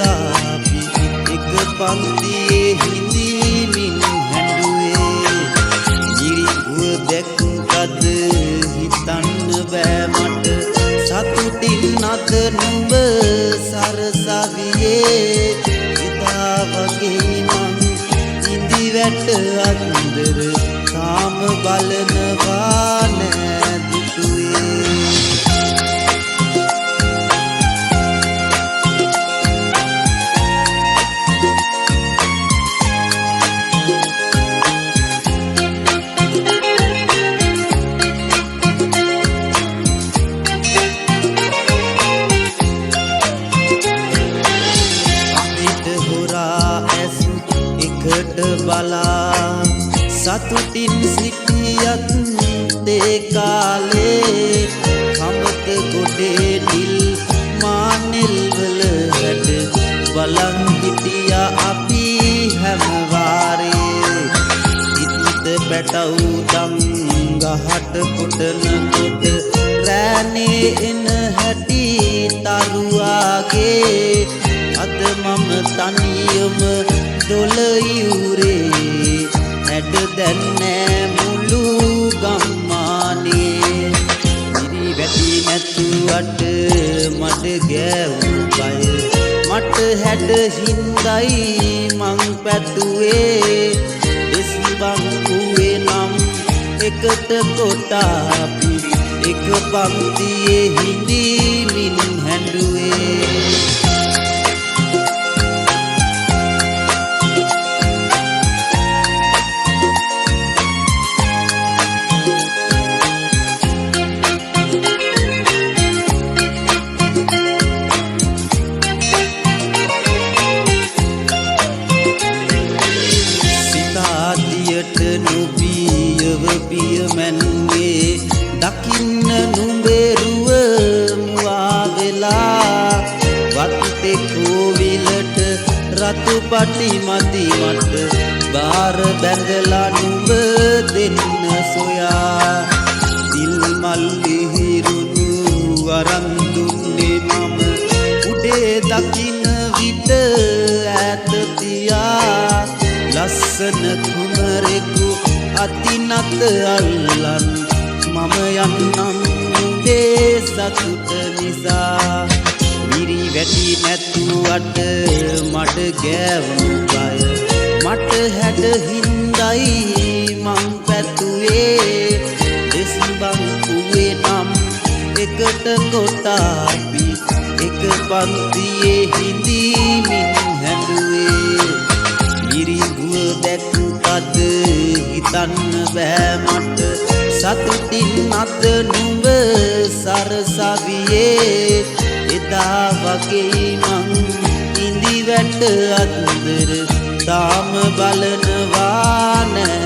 අපි එක පන්තියේ හිඳීමින් හැඬුවේ මිරිඟුව දැක්කද හිතන්න බෑ මට සතුටින් අද නුඹ සරසවියේ එදා වගේ මං ඉඳි වැට අන්දර තාම බලනවා නෑ දුටුවේ බලා සතුටින් සිටියත් ඒ කාලේ කමත ගොඩේ නිල් මානෙල් වල හැඩ බලන් හිටියා අපි හැම වාරේ ඉත්ත පැටව් දම් ගහට කොටනකොට රෑනේ එන හැටි තරුවාගේ අද මම තනියම දොළයුරේ හැඩ දැන්නෑ මුළු ගම්මානේ ඉරි වැටි නැතුවට මට ගෑවු බය මට හැඩ හින්දයි මං පැතුවේ දෙස් බංකුවේ නම් එකට කොට අපි එක පන්තියේ හිඳීමින් හැඬුවේ නුබියව පියමැන්නේ දකින්න නුඹෙරුව මුවා වෙලා වත්තේ කෝවිලට රතු පටි මදි මට බාර බැඳලා නුඹ දෙන්න සොයා දිල් මල්ලි හිරුණු වරන් දුන්නේ මම උඩේ දකින්න විට ඈත තියා ලස්සන කුමරෙකු අතිනත අල්ලන් මම යන්නම් නුඹේ සතුට නිසා මිරි වැටි නැතුවට මට ගෑවුණු බය මට හැඩ හින්දයි මං පැතුවේ දෙස් බංකුවේ නම් එකට කොට අපි එක පන්තියේ හිඳීමින් හැඬුවේ මිරිඟුව දැක්කද හිතන්න බෑ මට සතුටින් අද නුඹ සරසවියේ එදා වගේ මං ඉඳි වැට අන්දර තාම බලනවා නෑ